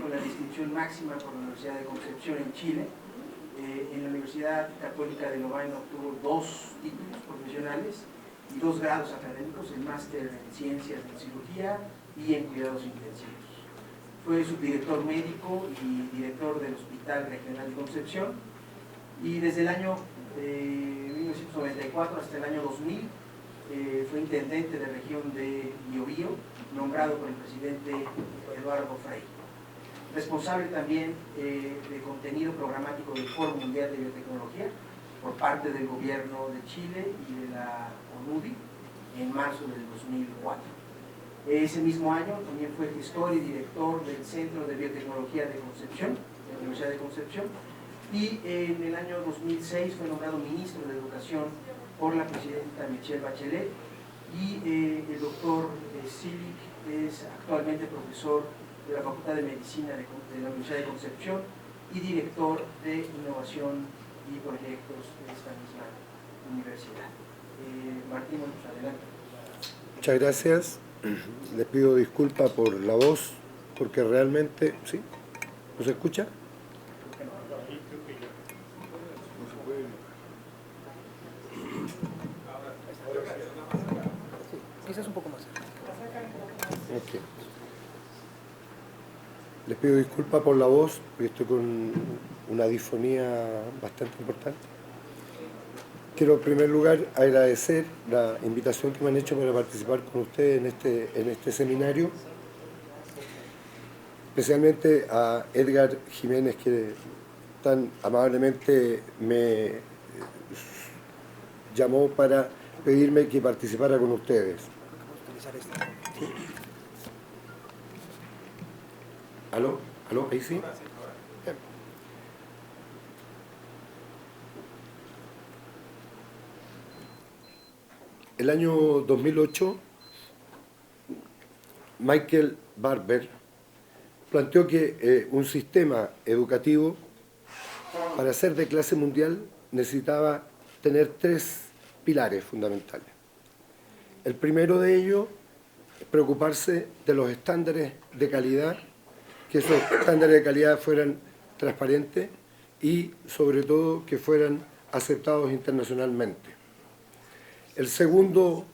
con la distinción máxima por la Universidad de Concepción en Chile. En la Universidad Católica de Lovaina obtuvo 2 títulos profesionales y 2 grados académicos, el máster en Ciencias de Cirugía y en Cuidados Intensivos. Fue subdirector médico y director del Hospital Regional de Concepción, y desde el año 1994 hasta el año 2000 fue intendente de región de Biobío, nombrado por el presidente Eduardo Frei. Responsable también de contenido programático del Foro Mundial de Biotecnología por parte del gobierno de Chile y de la ONUBI en marzo del 2004. Ese mismo año también fue gestor y director del Centro de Biotecnología de Concepción, de la Universidad de Concepción, y en el año 2006 fue nombrado ministro de Educación por la presidenta Michelle Bachelet, y el doctor Silic es actualmente profesor de la Facultad de Medicina de la Universidad de Concepción y director de Innovación y Proyectos de esta misma universidad. Martín, adelante. Muchas gracias. Les pido disculpas por la voz, porque realmente... ¿Sí? ¿No se escucha? Quizás un poco más. Okay. Les pido disculpas por la voz, porque estoy con una disfonía bastante importante. Quiero en primer lugar agradecer la invitación que me han hecho para participar con ustedes en este seminario, especialmente a Edgar Jiménez, que tan amablemente me llamó para pedirme que participara con ustedes. ¿Sí? ¿Aló? ¿Aló? ¿Ahí sí? Bien. El año 2008, Michael Barber planteó que un sistema educativo, para ser de clase mundial, necesitaba tener 3 pilares fundamentales. El primero de ellos es preocuparse de los estándares de calidad, que esos estándares de calidad fueran transparentes y, sobre todo, que fueran aceptados internacionalmente. El segundo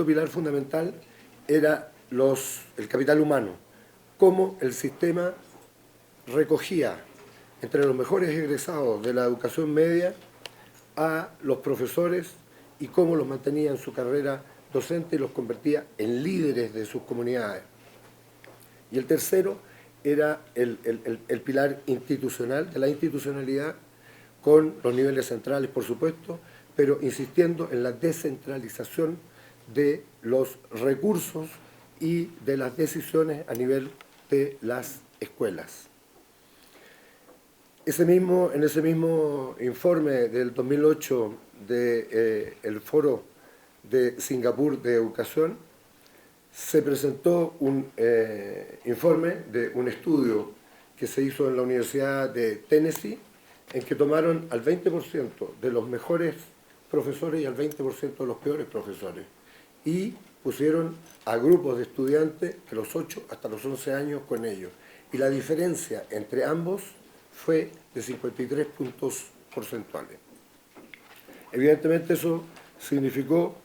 pilar fundamental era el capital humano, cómo el sistema recogía entre los mejores egresados de la educación media a los profesores y cómo los mantenía en su carrera docente y los convertía en líderes de sus comunidades. Y el tercero era el pilar institucional, de la institucionalidad, con los niveles centrales, por supuesto, pero insistiendo en la descentralización de los recursos y de las decisiones a nivel de las escuelas. En ese mismo informe del 2008 del Foro de Singapur de Educación, se presentó un informe de un estudio que se hizo en la Universidad de Tennessee, en que tomaron al 20% de los mejores profesores y al 20% de los peores profesores, y pusieron a grupos de estudiantes de los 8 hasta los 11 años con ellos. Y la diferencia entre ambos fue de 53 puntos porcentuales. Evidentemente eso significó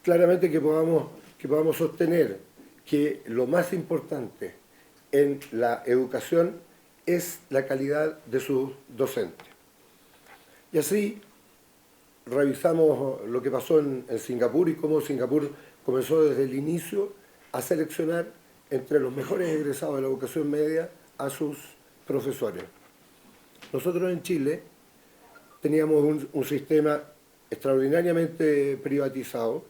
claramente que podamos sostener que lo más importante en la educación es la calidad de sus docentes. Y así revisamos lo que pasó en Singapur y cómo Singapur comenzó desde el inicio a seleccionar entre los mejores egresados de la educación media a sus profesores. Nosotros en Chile teníamos un sistema extraordinariamente privatizado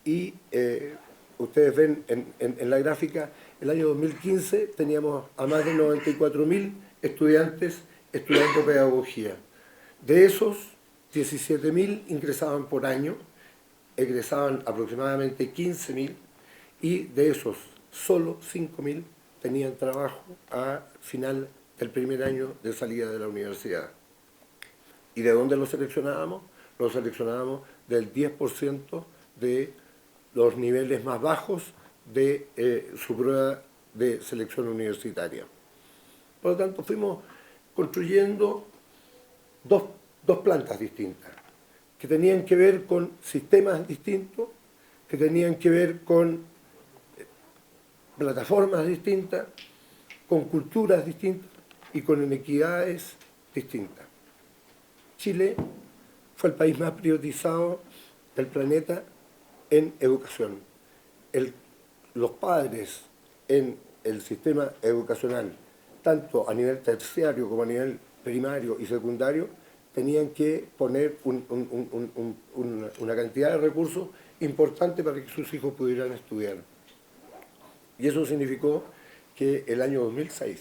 y ustedes ven en la gráfica, el año 2015 teníamos a más de 94.000 estudiantes estudiando pedagogía. De esos, 17.000 ingresaban por año, egresaban aproximadamente 15.000, y de esos solo 5.000 tenían trabajo a final del primer año de salida de la universidad. ¿Y de dónde lo seleccionábamos? Lo seleccionábamos del 10% de los niveles más bajos de su prueba de selección universitaria. Por lo tanto, fuimos construyendo dos plantas distintas, que tenían que ver con sistemas distintos, que tenían que ver con plataformas distintas, con culturas distintas y con inequidades distintas. Chile fue el país más priorizado del planeta en educación. Los padres en el sistema educacional, tanto a nivel terciario como a nivel primario y secundario, tenían que poner una cantidad de recursos importante para que sus hijos pudieran estudiar. Y eso significó que el año 2006,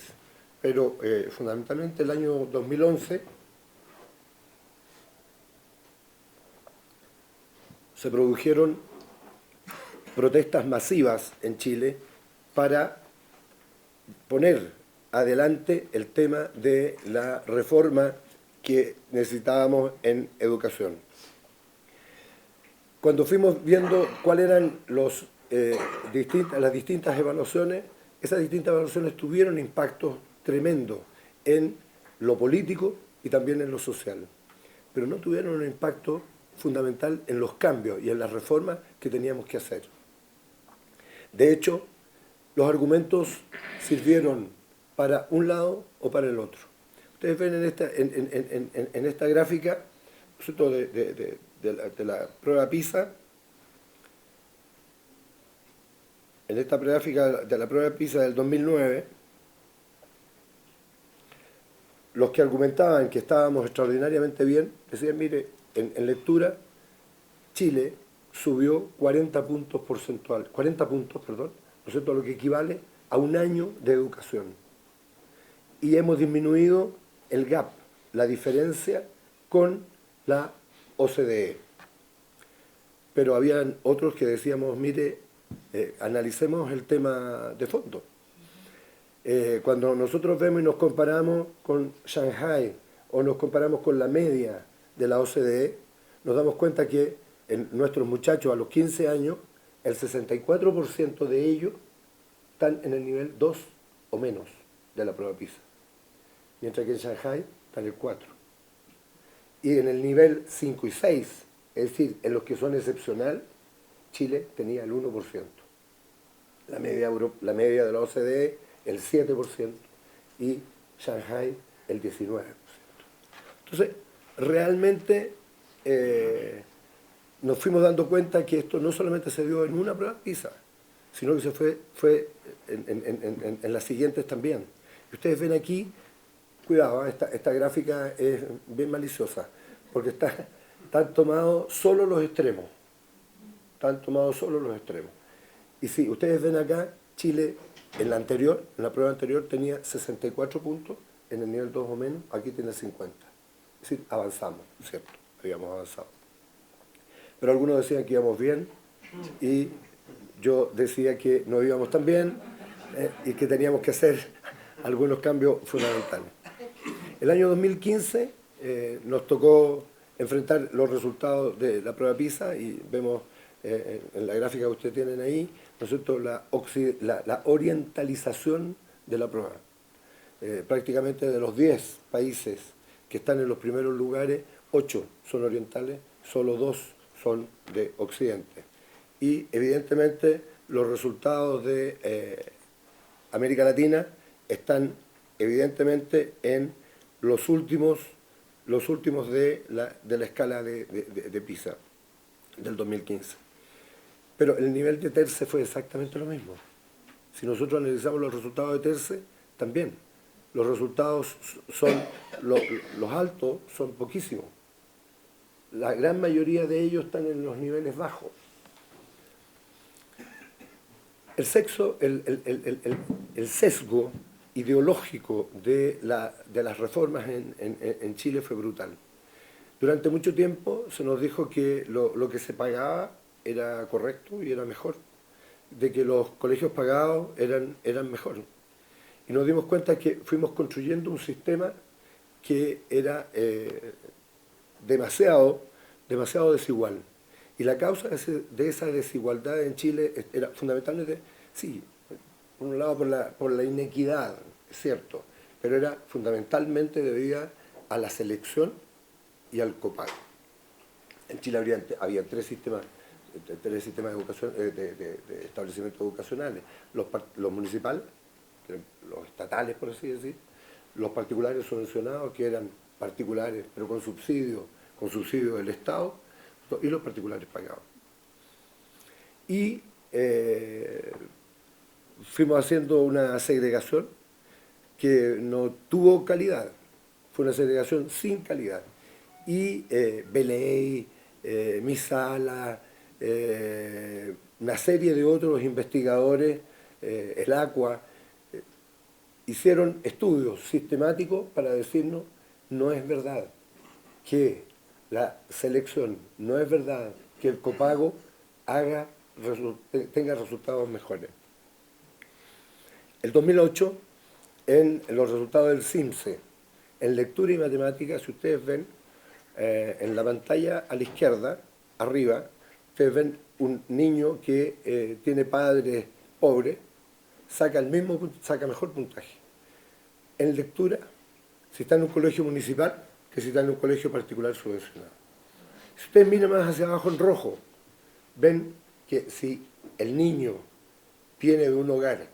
pero fundamentalmente el año 2011, se produjeron protestas masivas en Chile para poner adelante el tema de la reforma que necesitábamos en educación. Cuando fuimos viendo cuáles eran las distintas evaluaciones, esas distintas evaluaciones tuvieron impactos tremendos en lo político y también en lo social, pero no tuvieron un impacto fundamental en los cambios y en las reformas que teníamos que hacer. De hecho, los argumentos sirvieron para un lado o para el otro. Ustedes ven en esta gráfica de la prueba PISA, en esta gráfica de la prueba PISA del 2009, los que argumentaban que estábamos extraordinariamente bien, decían, mire, en lectura, Chile subió 40 puntos, ¿no es cierto?, lo que equivale a un año de educación. Y hemos disminuido el gap, la diferencia con la OCDE. Pero habían otros que decíamos, mire, analicemos el tema de fondo. Cuando nosotros vemos y nos comparamos con Shanghái o nos comparamos con la media de la OCDE, nos damos cuenta que en nuestros muchachos a los 15 años, el 64% de ellos están en el nivel 2 o menos de la prueba PISA, mientras que en Shanghái está en el 4. Y en el nivel 5 y 6, es decir, en los que son excepcional, Chile tenía el 1%. La media de la OCDE, el 7%, y Shanghái, el 19%. Entonces, realmente nos fuimos dando cuenta que esto no solamente se dio en una prueba PISA, sino que se fue en las siguientes también. Y ustedes ven aquí, cuidado, esta gráfica es bien maliciosa, porque están tomados solo los extremos. Están tomados solo los extremos. Y si ustedes ven acá, Chile en la prueba anterior tenía 64 puntos, en el nivel 2 o menos, aquí tiene 50. Es decir, avanzamos, ¿cierto? Habíamos avanzado. Pero algunos decían que íbamos bien y yo decía que no íbamos tan bien y que teníamos que hacer algunos cambios fundamentales. El año 2015 nos tocó enfrentar los resultados de la prueba PISA y vemos en la gráfica que ustedes tienen ahí, ¿no es cierto?, la orientalización de la prueba. Prácticamente de los 10 países que están en los primeros lugares, 8 son orientales, solo 2 son de Occidente. Y evidentemente los resultados de América Latina están evidentemente en los últimos de la escala de PISA del 2015. Pero el nivel de TERCE fue exactamente lo mismo. Si nosotros analizamos los resultados de TERCE, también. Los resultados los altos son poquísimos. La gran mayoría de ellos están en los niveles bajos. El sesgo ideológico de las reformas en Chile fue brutal. Durante mucho tiempo se nos dijo que lo que se pagaba era correcto y era mejor, de que los colegios pagados eran mejor. Y nos dimos cuenta que fuimos construyendo un sistema que era demasiado desigual. Y la causa de esa desigualdad en Chile era fundamentalmente, sí, por un lado por la inequidad, es cierto, pero era fundamentalmente debida a la selección y al copago. En Chile había tres sistemas de educación, de establecimientos educacionales, los municipales, los estatales por así decir, los particulares subvencionados, que eran particulares pero con subsidio del Estado, y los particulares pagados. Y fuimos haciendo una segregación que no tuvo calidad, fue una segregación sin calidad. Y Beley, Misala, una serie de otros investigadores, el ACUA, hicieron estudios sistemáticos para decirnos: no es verdad que la selección, no es verdad que el copago tenga resultados mejores. El 2008, en los resultados del CIMSE, en lectura y matemática, si ustedes ven, en la pantalla a la izquierda, arriba, ustedes ven un niño que tiene padres pobres, saca mejor puntaje. En lectura, si está en un colegio municipal, que si está en un colegio particular subvencionado. Si ustedes miran más hacia abajo en rojo, ven que si el niño viene de un hogar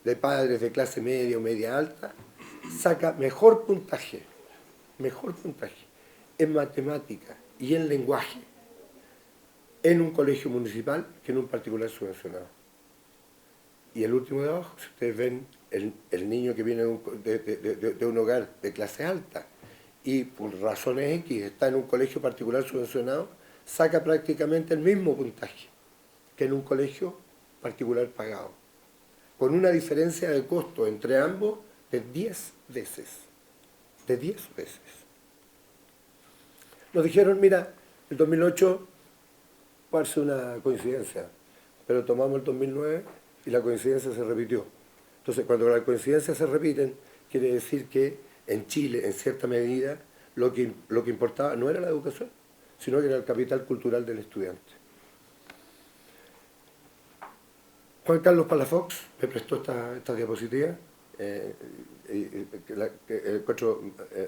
de padres de clase media o media alta, saca mejor puntaje en matemática y en lenguaje en un colegio municipal que en un particular subvencionado. Y el último de abajo, si ustedes ven el niño que viene de un hogar de clase alta y por razones X está en un colegio particular subvencionado, saca prácticamente el mismo puntaje que en un colegio particular pagado, con una diferencia de costo entre ambos de 10 veces. De 10 veces. Nos dijeron: mira, el 2008 parece una coincidencia, pero tomamos el 2009 y la coincidencia se repitió. Entonces, cuando las coincidencias se repiten, quiere decir que en Chile, en cierta medida, lo que importaba no era la educación, sino que era el capital cultural del estudiante. Juan Carlos Palafox me prestó esta diapositiva, que encuentro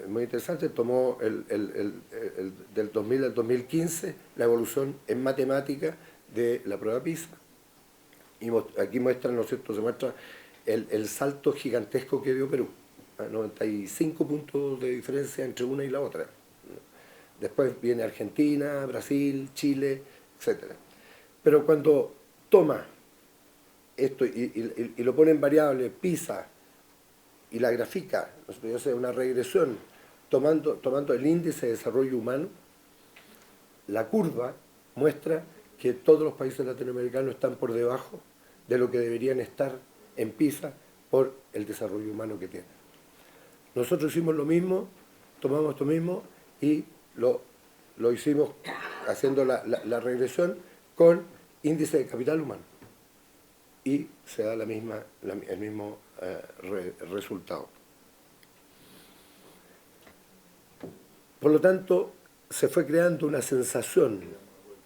muy interesante. Tomó del 2000 al 2015 la evolución en matemática de la prueba PISA. Y aquí muestra, ¿no es cierto?, se muestra el salto gigantesco que dio Perú, 95 puntos de diferencia entre una y la otra. Después viene Argentina, Brasil, Chile, etc. Pero cuando toma esto y lo pone en variable PISA y la grafica, ¿no? Hace una regresión tomando el índice de desarrollo humano, la curva muestra que todos los países latinoamericanos están por debajo de lo que deberían estar en PISA por el desarrollo humano que tienen. Nosotros hicimos lo mismo, tomamos esto mismo y lo hicimos haciendo la regresión con índice de capital humano. Y se da el mismo resultado. Por lo tanto, se fue creando una sensación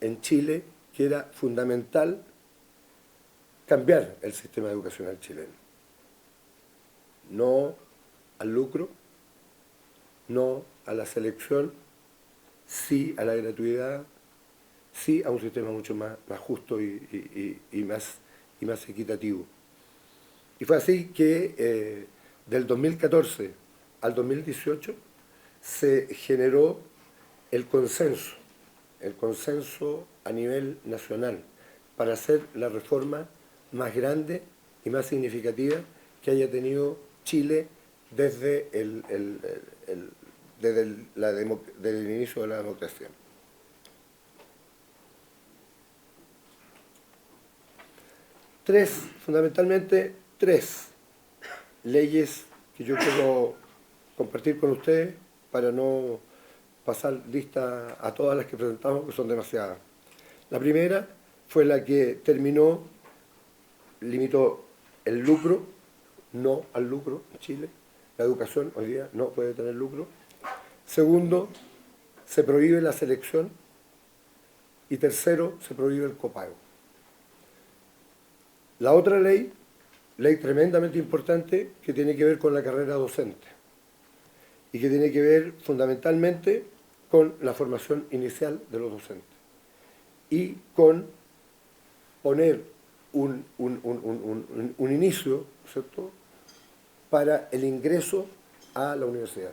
en Chile que era fundamental cambiar el sistema educacional chileno. No al lucro, no a la selección, sí a la gratuidad, sí a un sistema mucho más justo y más equitativo. Y fue así que del 2014 al 2018 se generó el consenso a nivel nacional para hacer la reforma más grande y más significativa que haya tenido Chile desde el inicio de la democracia. Fundamentalmente tres leyes que yo quiero compartir con ustedes para no pasar lista a todas las que presentamos, que son demasiadas. La primera fue la que limitó el lucro, no al lucro en Chile. La educación hoy día no puede tener lucro. Segundo, se prohíbe la selección. Y tercero, se prohíbe el copago. La otra ley ley tremendamente importante que tiene que ver con la carrera docente y que tiene que ver fundamentalmente con la formación inicial de los docentes y con poner un inicio, ¿cierto?, para el ingreso a la universidad.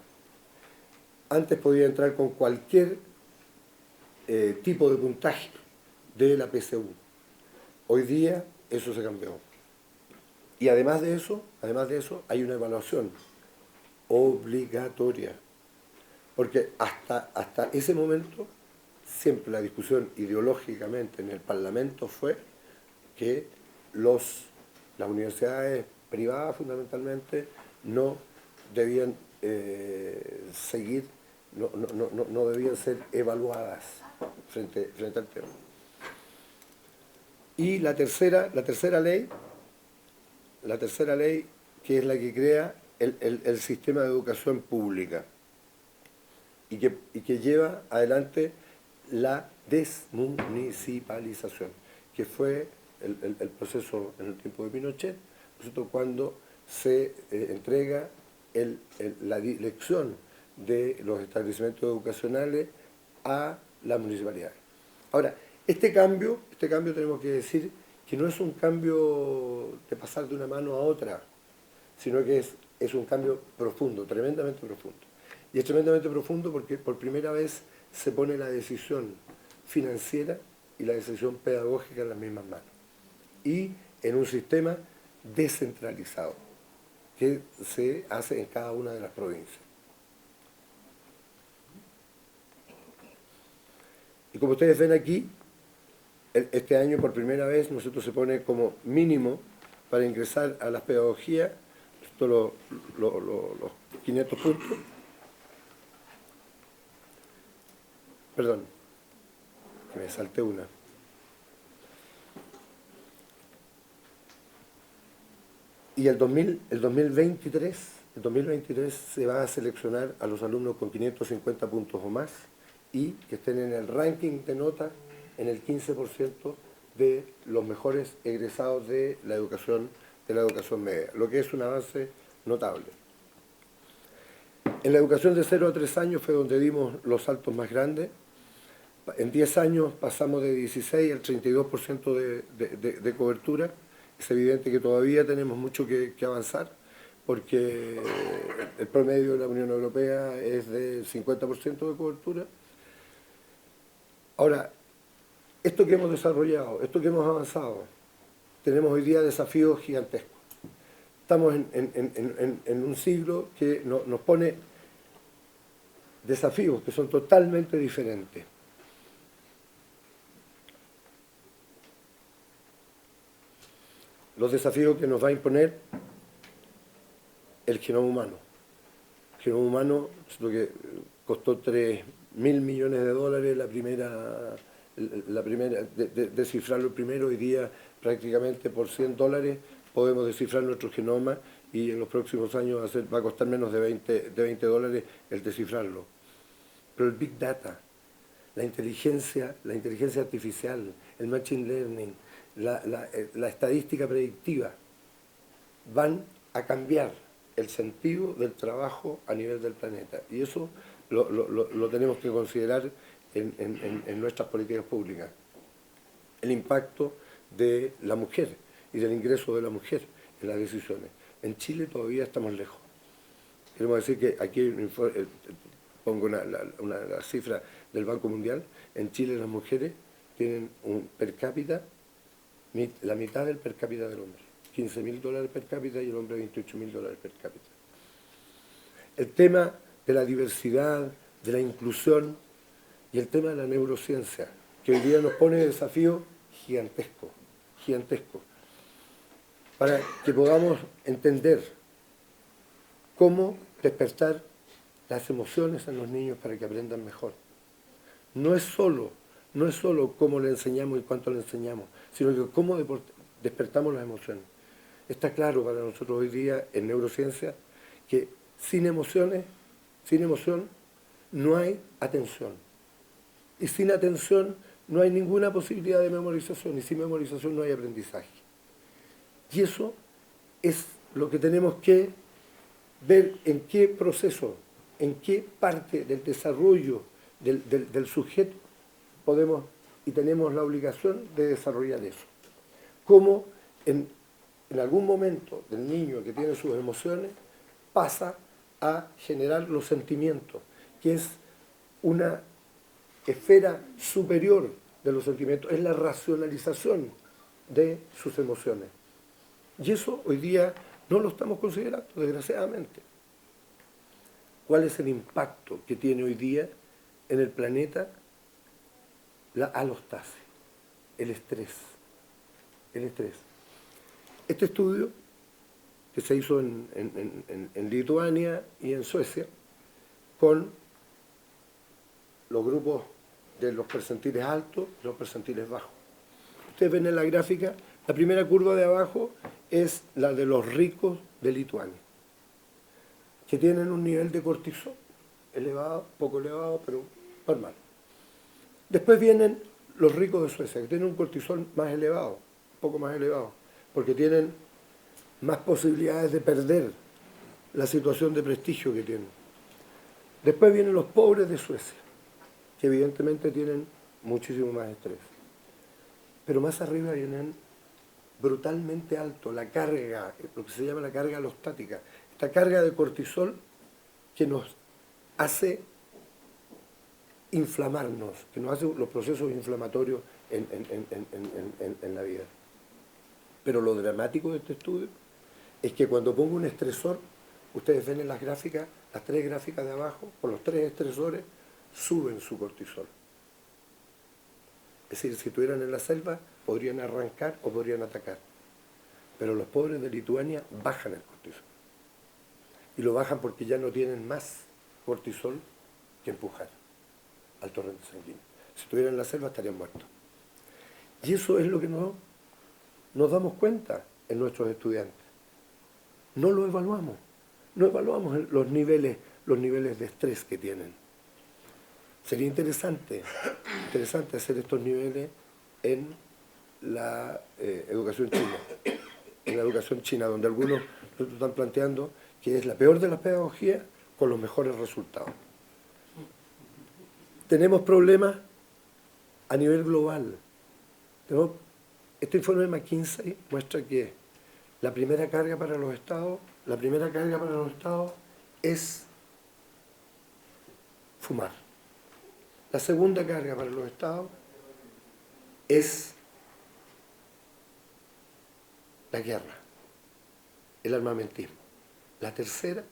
Antes podía entrar con cualquier tipo de puntaje de la PSU. Hoy día eso se cambió. Y además de eso hay una evaluación obligatoria. Porque hasta ese momento siempre la discusión ideológicamente en el Parlamento fue que las universidades privadas fundamentalmente no debían seguir, no debían ser evaluadas frente al tema. Y la tercera ley, que es la que crea el sistema de educación pública y que lleva adelante la desmunicipalización, que fue el proceso en el tiempo de Pinochet, cuando se entrega la dirección de los establecimientos educacionales a las municipalidades. Ahora, este cambio tenemos que decir que no es un cambio de pasar de una mano a otra, sino que es un cambio profundo, tremendamente profundo. Y es tremendamente profundo porque por primera vez se pone la decisión financiera y la decisión pedagógica en las mismas manos. Y en un sistema descentralizado que se hace en cada una de las provincias. Y como ustedes ven aquí, este año por primera vez nosotros se pone como mínimo para ingresar a las pedagogías, los 500 puntos. Perdón, que me salté una. Y el 2023 se va a seleccionar a los alumnos con 550 puntos o más y que estén en el ranking de nota en el 15% de los mejores egresados de la educación media, lo que es un avance notable. En la educación de 0 a 3 años fue donde dimos los saltos más grandes. En 10 años pasamos de 16 al 32% de cobertura. Es evidente que todavía tenemos mucho que avanzar, porque el promedio de la Unión Europea es de 50% de cobertura. Ahora, esto que hemos desarrollado, esto que hemos avanzado, tenemos hoy día desafíos gigantescos. Estamos en un siglo que nos pone desafíos que son totalmente diferentes. Los desafíos que nos va a imponer el genoma humano. El genoma humano es lo que costó $3.000 millones la primera descifrarlo primero. Hoy día prácticamente por $100 podemos descifrar nuestro genoma y en los próximos años va a costar menos de $20 el descifrarlo. Pero el Big Data, la inteligencia artificial, el Machine Learning, la estadística predictiva, van a cambiar el sentido del trabajo a nivel del planeta. Y eso lo tenemos que considerar en nuestras políticas públicas. El impacto de la mujer y del ingreso de la mujer en las decisiones. En Chile todavía estamos lejos. Queremos decir que aquí pongo una cifra del Banco Mundial. En Chile las mujeres tienen un per cápita, la mitad del per cápita del hombre. $15.000 per cápita y el hombre $28.000 per cápita. El tema de la diversidad, de la inclusión y el tema de la neurociencia, que hoy día nos pone desafíos gigantescos, para que podamos entender cómo despertar las emociones en los niños para que aprendan mejor. No es solo cómo le enseñamos y cuánto le enseñamos, sino que cómo despertamos las emociones. Está claro para nosotros hoy día en neurociencia que sin emoción no hay atención. Y sin atención no hay ninguna posibilidad de memorización, y sin memorización no hay aprendizaje. Y eso es lo que tenemos que ver en qué proceso, en qué parte del desarrollo del sujeto podemos y tenemos la obligación de desarrollar eso. Cómo en algún momento del niño que tiene sus emociones pasa a generar los sentimientos, que es una esfera superior de los sentimientos, es la racionalización de sus emociones. Y eso hoy día no lo estamos considerando, desgraciadamente. ¿Cuál es el impacto que tiene hoy día en el planeta la alostasis, el estrés? El estrés. Este estudio, que se hizo en Lituania y en Suecia, con los grupos de los percentiles altos y los percentiles bajos. Ustedes ven en la gráfica, la primera curva de abajo es la de los ricos de Lituania, que tienen un nivel de cortisol elevado, poco elevado, pero normal. Después vienen los ricos de Suecia, que tienen un cortisol más elevado, un poco más elevado, porque tienen más posibilidades de perder la situación de prestigio que tienen. Después vienen los pobres de Suecia, que evidentemente tienen muchísimo más estrés. Pero más arriba vienen brutalmente alto la carga, lo que se llama la carga alostática, esta carga de cortisol que nos hace inflamarnos, que nos hace los procesos inflamatorios en la vida. Pero lo dramático de este estudio es que cuando pongo un estresor, ustedes ven en las gráficas, las tres gráficas de abajo, con los tres estresores, suben su cortisol. Es decir, si estuvieran en la selva, podrían arrancar o podrían atacar. Pero los pobres de Lituania bajan el cortisol. Y lo bajan porque ya no tienen más cortisol que empujar al torrente sanguíneo. Si estuvieran en la selva, estarían muertos. Y eso es lo que nos damos cuenta en nuestros estudiantes. No lo evaluamos. No evaluamos los niveles de estrés que tienen. Sería interesante hacer estos niveles en la educación china. En la educación china, donde algunos están planteando que es la peor de las pedagogías con los mejores resultados. Tenemos problemas a nivel global. Este informe de McKinsey muestra que la primera carga para los estados es fumar. La segunda carga para los estados es la guerra, el armamentismo. La tercera,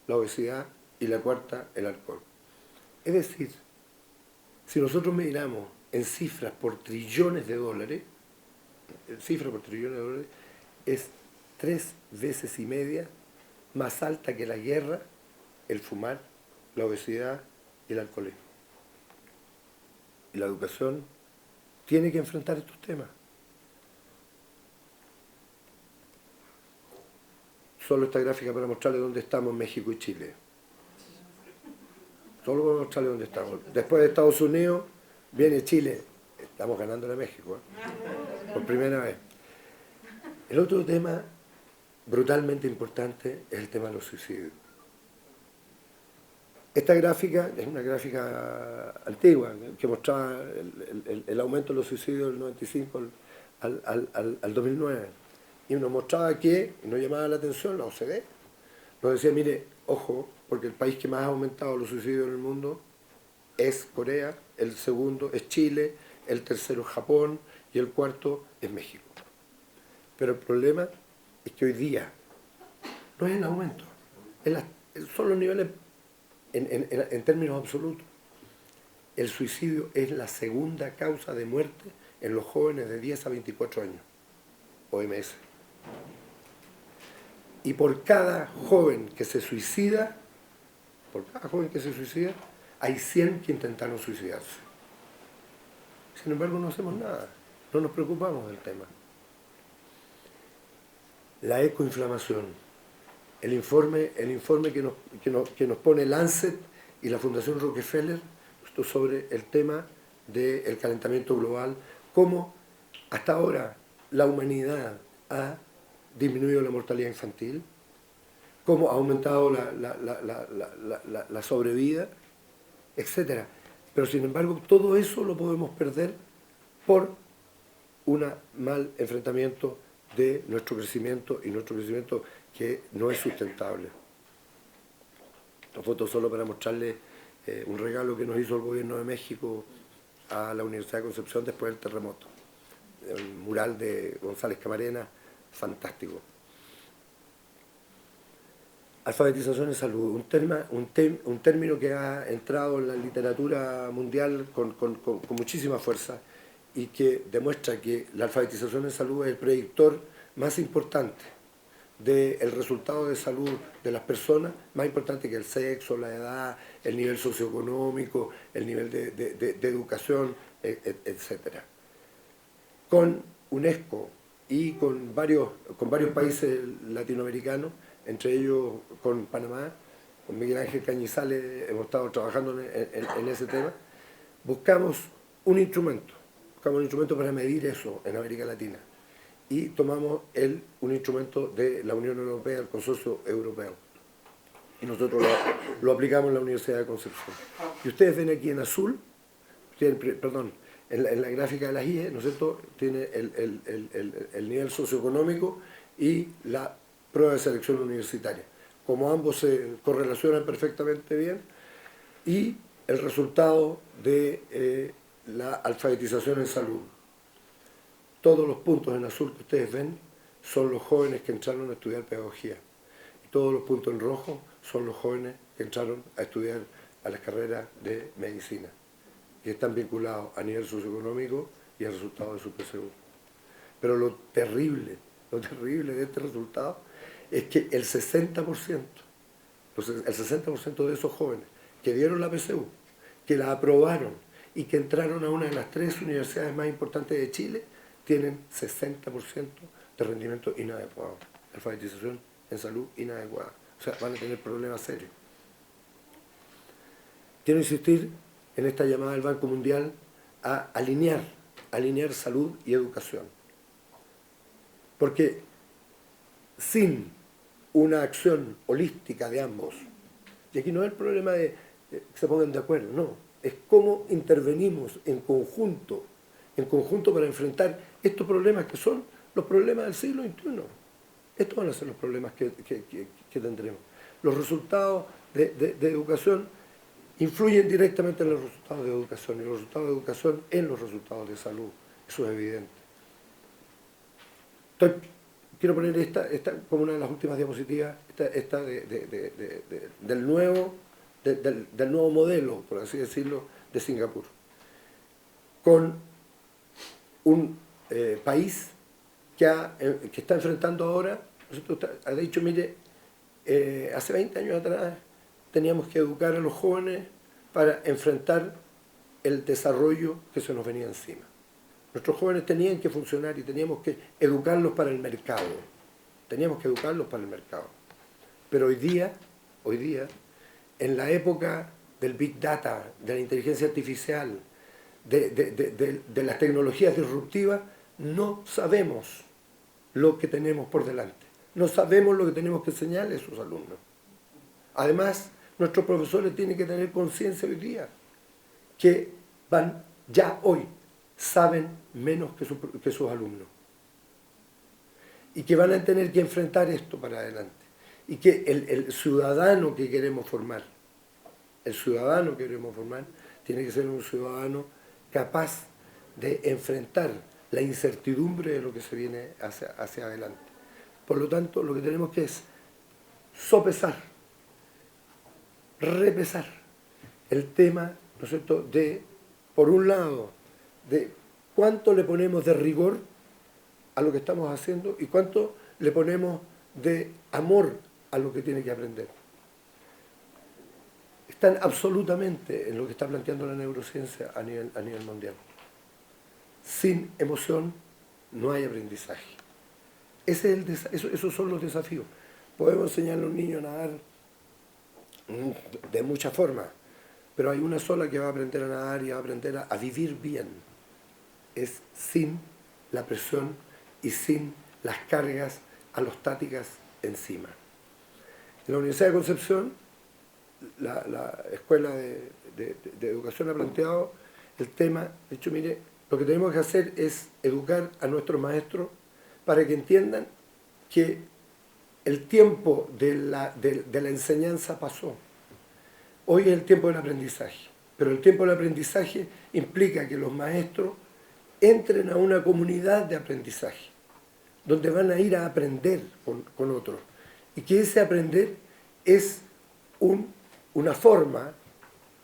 la obesidad, y la cuarta, el alcohol. Es decir, si nosotros miramos en cifras por trillones de dólares, es 3 veces y media más alta que la guerra, el fumar, la obesidad y el alcoholismo. Y la educación tiene que enfrentar estos temas. Solo esta gráfica para mostrarle dónde estamos México y Chile. Solo para mostrarle dónde estamos. Después de Estados Unidos, viene Chile. Estamos ganando a México, por primera vez. El otro tema brutalmente importante es el tema de los suicidios. Esta gráfica es una gráfica antigua que mostraba el aumento de los suicidios del 95 al 2009. Y nos mostraba que, y nos llamaba la atención, la OCDE, nos decía, mire, ojo, porque el país que más ha aumentado los suicidios en el mundo es Corea, el segundo es Chile, el tercero es Japón y el cuarto es México. Pero el problema es que hoy día no es el aumento, son los niveles en términos absolutos. El suicidio es la segunda causa de muerte en los jóvenes de 10 a 24 años, OMS. Y por cada joven que se suicida, hay 100 que intentaron suicidarse. Sin embargo, no hacemos nada, no nos preocupamos del tema. La ecoinflamación, el informe que nos pone Lancet y la Fundación Rockefeller sobre el tema del calentamiento global, cómo hasta ahora la humanidad ha disminuido la mortalidad infantil, cómo ha aumentado la sobrevida, etc. Pero sin embargo, todo eso lo podemos perder por un mal enfrentamiento de nuestro crecimiento, y nuestro crecimiento que no es sustentable. Esta foto solo para mostrarles un regalo que nos hizo el gobierno de México a la Universidad de Concepción después del terremoto. El mural de González Camarena, fantástico. Alfabetización en salud, un término que ha entrado en la literatura mundial con muchísima fuerza y que demuestra que la alfabetización en salud es el predictor más importante del resultado de salud de las personas, más importante que el sexo, la edad, el nivel socioeconómico, el nivel de educación, etc. Con UNESCO y con varios países latinoamericanos, entre ellos con Panamá, con Miguel Ángel Cañizales, hemos estado trabajando en ese tema, buscamos un instrumento para medir eso en América Latina. Y tomamos un instrumento de la Unión Europea, el Consorcio Europeo. Y nosotros lo aplicamos en la Universidad de Concepción. Y ustedes ven aquí en azul, en la gráfica de las IE, ¿no es cierto?, tiene el nivel socioeconómico y la prueba de selección universitaria. Como ambos se correlacionan perfectamente bien, y el resultado de la alfabetización en salud. Todos los puntos en azul que ustedes ven son los jóvenes que entraron a estudiar pedagogía. Y todos los puntos en rojo son los jóvenes que entraron a estudiar a las carreras de medicina, que están vinculados a nivel socioeconómico y al resultado de su PSU. Pero lo terrible de este resultado es que el 60% de esos jóvenes que dieron la PSU, que la aprobaron y que entraron a una de las 3 universidades más importantes de Chile, tienen 60% de rendimiento inadecuado, alfabetización en salud inadecuada. O sea, van a tener problemas serios. Quiero insistir en esta llamada del Banco Mundial a alinear salud y educación. Porque sin una acción holística de ambos, y aquí no es el problema de que se pongan de acuerdo, no, es cómo intervenimos en conjunto para enfrentar estos problemas que son los problemas del siglo XXI. Estos van a ser los problemas que tendremos. Los resultados de educación influyen directamente en los resultados de educación, y los resultados de educación en los resultados de salud. Eso es evidente. Quiero poner esta como una de las últimas diapositivas, esta del nuevo modelo, por así decirlo, de Singapur. Con un país que está enfrentando ahora, ha dicho, mire, hace 20 años atrás teníamos que educar a los jóvenes para enfrentar el desarrollo que se nos venía encima. Nuestros jóvenes tenían que funcionar y teníamos que educarlos para el mercado. Pero hoy día, en la época del Big Data, de la inteligencia artificial, de las tecnologías disruptivas, no sabemos lo que tenemos por delante. No sabemos lo que tenemos que enseñarle a esos alumnos. Además, nuestros profesores tienen que tener conciencia hoy día que saben menos que sus alumnos. Y que van a tener que enfrentar esto para adelante. Y que el ciudadano que queremos formar, tiene que ser un ciudadano capaz de enfrentar la incertidumbre de lo que se viene hacia adelante. Por lo tanto, lo que tenemos que es sopesar, repesar el tema, ¿no es cierto?, por un lado, de cuánto le ponemos de rigor a lo que estamos haciendo y cuánto le ponemos de amor a lo que tiene que aprender. Están absolutamente en lo que está planteando la neurociencia a nivel mundial. Sin emoción no hay aprendizaje. Esos son los desafíos. Podemos enseñarle a un niño a nadar de muchas formas, pero hay una sola que va a aprender a nadar y va a aprender a vivir bien. Es sin la presión y sin las cargas alostáticas encima. En la Universidad de Concepción, la Escuela de Educación ha planteado el tema, de hecho, mire, lo que tenemos que hacer es educar a nuestros maestros para que entiendan que el tiempo de la enseñanza pasó. Hoy es el tiempo del aprendizaje, pero el tiempo del aprendizaje implica que los maestros entren a una comunidad de aprendizaje, donde van a ir a aprender con otros, y que ese aprender es una forma,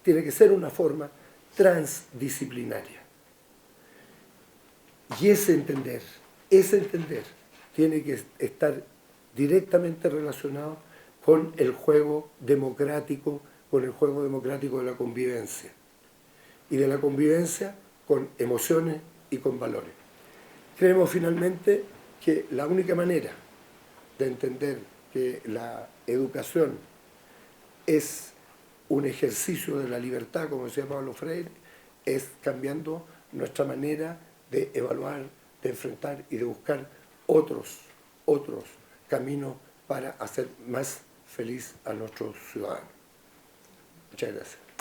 tiene que ser una forma transdisciplinaria. Y ese entender tiene que estar directamente relacionado con el juego democrático, de la convivencia. Y de la convivencia con emociones y con valores. Creemos finalmente que la única manera de entender que la educación es un ejercicio de la libertad, como decía Pablo Freire, es cambiando nuestra manera de evaluar, de enfrentar y de buscar otros caminos para hacer más feliz a nuestros ciudadanos. Muchas gracias.